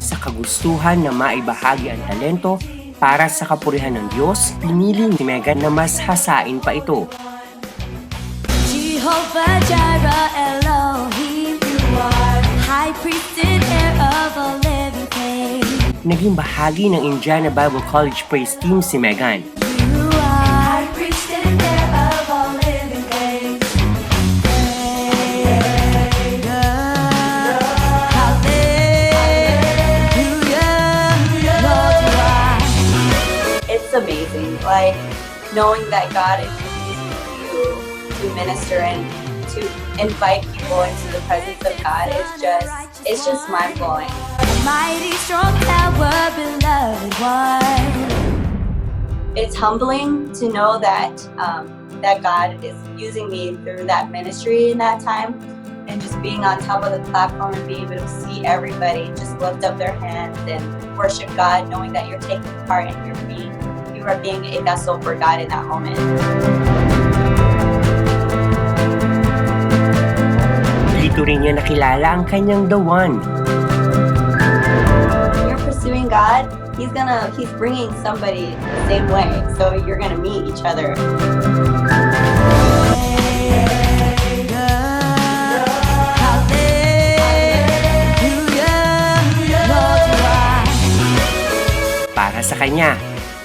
Sa kagustuhan na maibahagi ang talento para sa kapurihan ng Diyos, pinili ni Megan na mas hasain pa ito. Jehovah Jireh, Elohim, you are high priest and heir of all living things. Naging bahagi ng Indiana Bible College Praise Team si Megan. You are high priest and heir of all living things. It's amazing, like knowing that God is using you to minister and to invite people into the presence of God it's just mind blowing. Mighty strong tower, beloved one. It's humbling to know that that God is using me through that ministry in that time, and just being on top of the platform and being able to see everybody just lift up their hands and worship God, knowing that you're taking part and you are being a vessel for God in that moment. Dito rin niya nakilala ang kanyang the one. You're pursuing God, He's bringing somebody the same way, so you're gonna meet each other. Para sa kanya,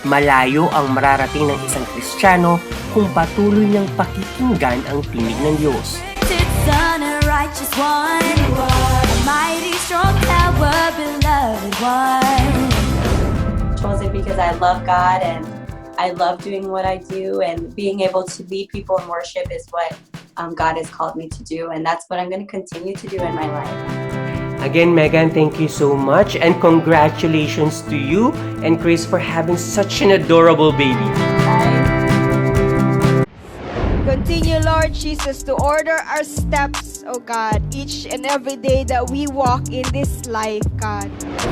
malayo ang mararating ng isang Kristiyano kung patuloy niyang pakikinggan ang tinig ng Diyos. Son and righteous one, a mighty strong tower, beloved one. I chose it because I love God and I love doing what I do, and being able to lead people in worship is what God has called me to do, and that's what I'm going to continue to do in my life. Again, Megan, thank you so much and congratulations to you and Chris for having such an adorable baby. Continue, Lord Jesus, to order our steps, O God, each and every day that we walk in this life, God.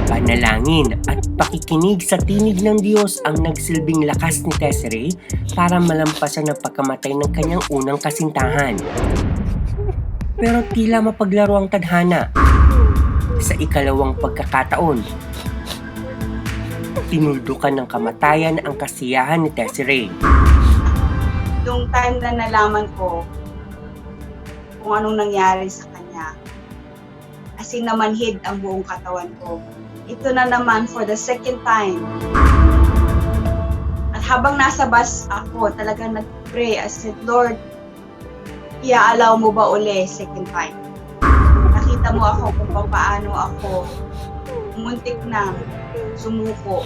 Panalangin at pakikinig sa tinig ng Diyos ang nagsilbing lakas ni Desiree para malampasan ang pagkamatay ng kanyang unang kasintahan. Pero tila mapaglaro ang tadhana. Sa ikalawang pagkakataon, tinuldukan ng kamatayan ang kasiyahan ni Desiree. Yung time na nalaman ko kung anong nangyari sa kanya, as in namanhid ang buong katawan ko. Ito na naman for the second time. At habang nasa bus ako, talagang nag-pray. I said, Lord, iaalaw mo ba uli second time? Nakita mo ako kung paano ako muntik na sumuko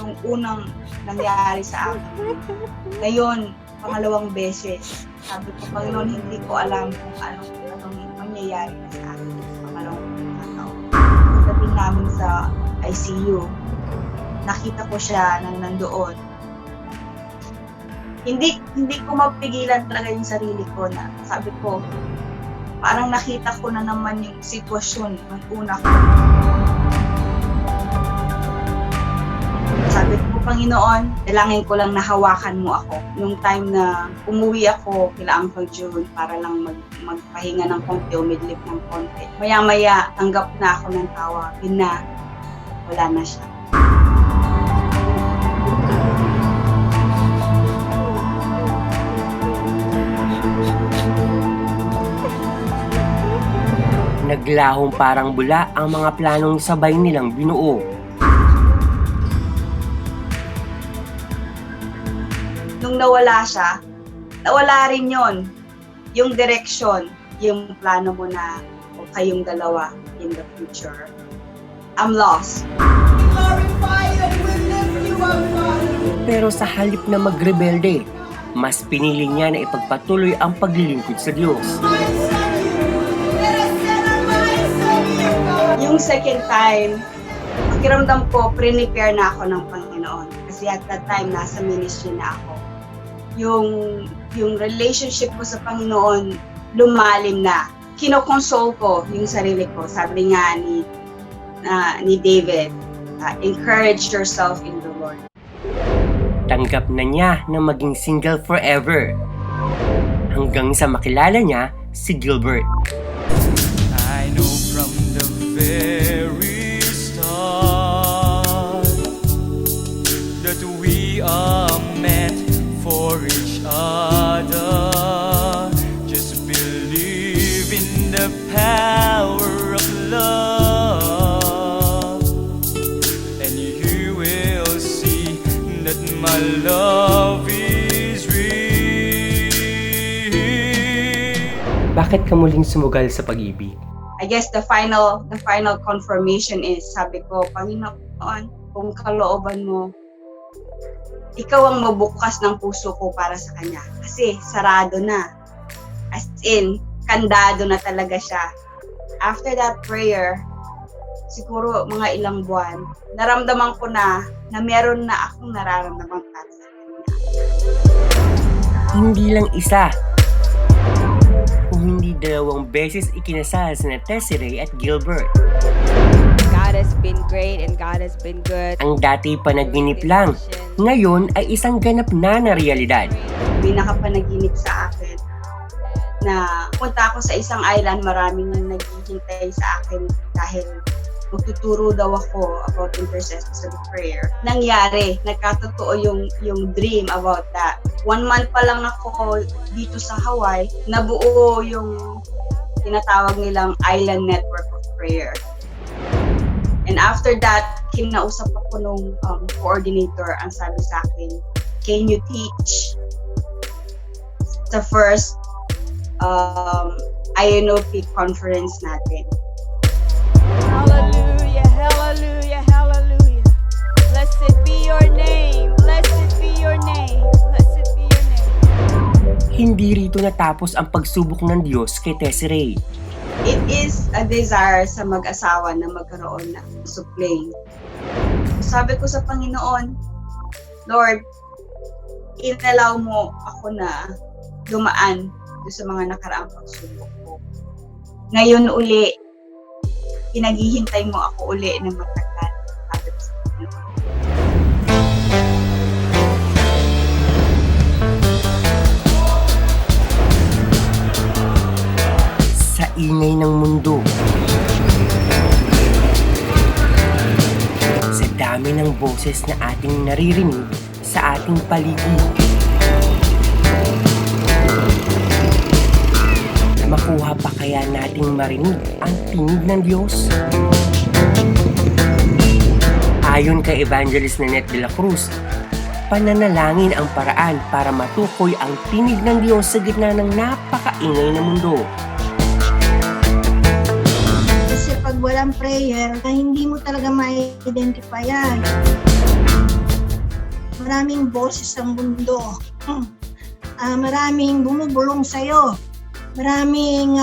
nung unang nangyari sa akin. Ngayon, pangalawang beses, sabi ko, Panginoon, hindi ko alam kung anong mangyayari na sa akin. Pangalawang pagkakataon. Pagdating namin sa ICU, nakita ko siya nang nandoon. Hindi ko mapigilan talaga yung sarili ko na sabi ko, parang nakita ko na naman yung sitwasyon ng una ko. Sabi ko, Panginoon, dalangin ko lang na hawakan mo ako. Nung time na umuwi ako kila Uncle June para lang magpahinga ng konti, umidlip ng konti. Maya-maya, tanggap na ako ng tawag. Yun na, wala na siya. Naglahong parang bula ang mga planong sabay nilang binuo. Nung nawala siya, nawala rin yon. Yung direction, yung plano mo na o kayong dalawa in the future. I'm lost. Pero sa halip na magrebelde, mas pinili niya na ipagpatuloy ang paglilingkod sa Diyos. Yung second time, pakiramdam ko, prepare na ako ng Panginoon. Kasi at that time, nasa ministry na ako. Yung relationship ko sa Panginoon, lumalim na. Kinokonsole ko yung sarili ko. Sabi nga ni David, encourage yourself in the Lord. Tanggap na niya na maging single forever. Hanggang sa makilala niya si Gilbert. I know from the love is real. Bakit ka muling sumugal sa pag-ibig? I guess the final confirmation is, sabi ko, Panginoon, kung kalooban mo, ikaw ang mabukas ng puso ko para sa kanya. Kasi sarado na. As in, kandado na talaga siya. After that prayer, siguro mga ilang buwan, naramdaman ko na meron na akong nararamdaman para sa kanya. Hindi lang isa, kung hindi 2 beses ikinasal sina Desiree at Gilbert. God has been great and God has been good. Ang dati panaginip lang, ngayon ay isang ganap na realidad. Pinakapanaginip sa akin na punta ako sa isang island, maraming naghihintay sa akin dahil magtuturo daw ako about intercessory prayer. Nangyari, nagkatotoo yung dream about that. 1 month pa lang ako dito sa Hawaii, nabuo yung tinatawag nilang Island Network of Prayer. And after that, kinausap ako nung coordinator, ang sabi sa akin, can you teach the first INOP conference natin? Hallelujah, hallelujah, hallelujah. Blessed be your name, blessed be your name, blessed be your name. Hindi rito natapos ang pagsubok ng Diyos kay Desiree. It is a desire sa mag-asawa na magkaroon ng suppling. Sabi ko sa Panginoon, Lord, inalaw mo ako na dumaan doon sa mga nakaraang pagsubok ko. Ngayon uli, pinaghihintay mo ako uli na matagal. Sabi ko sa Panginoon. Sa ingay ng mundo, sa dami ng boses na ating naririnig sa ating paligid, makuha pa kaya nating marinig ang tinig ng Diyos? Ayon kay Evangelist Nanette de la Cruz, pananalangin ang paraan para matukoy ang tinig ng Diyos sa gitna ng napakaingay na mundo. Kasi pag walang prayer, hindi mo talaga ma-identify yan. Maraming boses sa mundo. Maraming bumubulong sa'yo. Maraming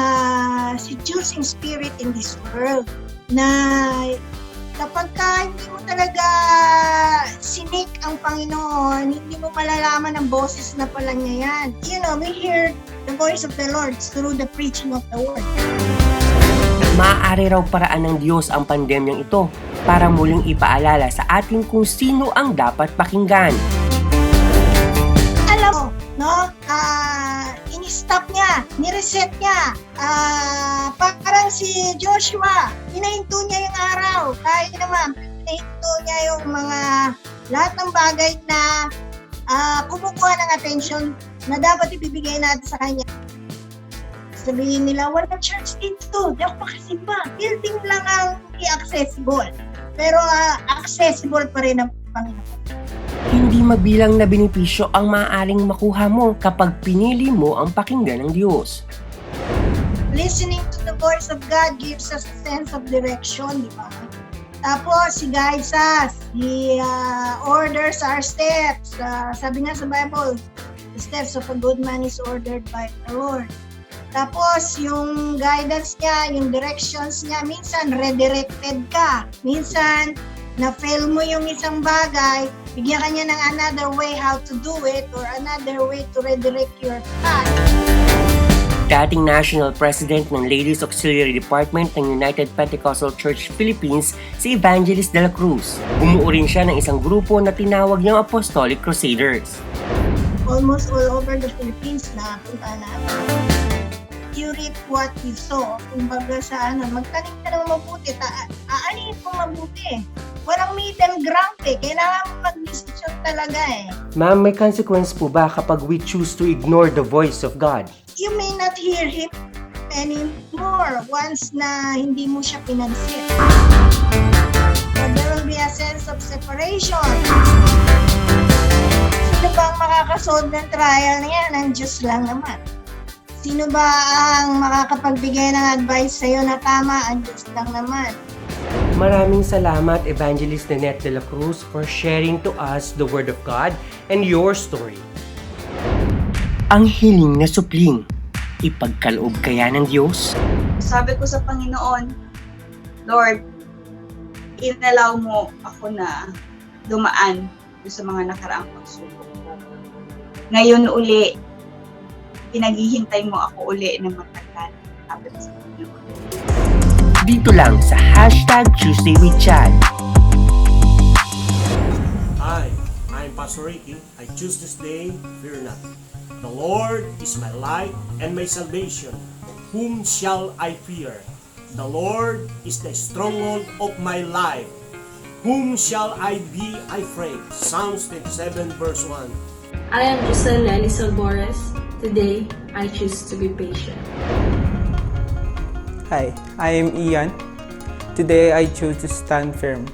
seducing spirit in this world na kapag hindi mo talaga sinik ang Panginoon, hindi mo malalaman ang boses na pala niya yan. You know, we hear the voice of the Lord through the preaching of the word. Maaari raw paraan ng Diyos ang pandemyang ito para muling ipaalala sa atin kung sino ang dapat pakinggan. Alam mo, no? In-stop niya, ni-reset niya. Parang si Joshua, hinahinto niya yung araw. Tayo naman, hinahinto niya yung mga lahat ng bagay na kumukuha ng attention na dapat ibibigay natin sa kanya. Sabihin nila, walang church dito, di ako makasimba. Building lang ang i-accessible. Pero accessible pa rin ang Panginoon. Hindi mabilang na benepisyo ang maaaring makuha mo kapag pinili mo ang pakinggan ng Diyos. Listening to the voice of God gives us a sense of direction, di ba? Tapos, He guides us. He orders our steps. Sabi nga sa Bible, the steps of a good man is ordered by the Lord. Tapos, yung guidance niya, yung directions niya, minsan redirected ka. Minsan, na-fail mo yung isang bagay, bigyan ka niya ng another way how to do it or another way to redirect your path. Dating National President ng Ladies Auxiliary Department ng United Pentecostal Church Philippines, si Evangelist de la Cruz. Bumuo rin siya ng isang grupo na tinawag niyang Apostolic Crusaders. Almost all over the Philippines na punta na. You reap what you sow. Kumbaga sa magtanim ka ng mabuti, aanin mo mabuti. Walang middle ground kailangan mo mag-decision talaga Ma'am, may consequence po ba kapag we choose to ignore the voice of God? You may not hear Him anymore once na hindi mo siya pinansin. So there will be a sense of separation. Sino ba ang makakasolve ng trial na yan? Ang Diyos lang naman. Sino ba ang makakapagbigay ng advice sa'yo na tama? Ang Diyos lang naman. Maraming salamat, Evangelist Nanette de la Cruz, for sharing to us the Word of God and your story. Ang hiling na supling, ipagkaloob kaya ng Diyos? Sabi ko sa Panginoon, Lord, inalaw mo ako na dumaan sa mga nakaraang pagsubok ko. Ngayon uli, pinaghihintay mo ako uli ng matagal. Sabi ko sa Panginoon. Dito lang sa #Tuesday with Chad. Hi, I'm Pastor Ricky. I choose this day, fear not. The Lord is my light and my salvation. Whom shall I fear? The Lord is the stronghold of my life. Whom shall I be afraid? Psalms 27 verse 1. I am Giselle Lely Salbores. Today, I choose to be patient. Hi, I am Ian. Today I choose to stand firm.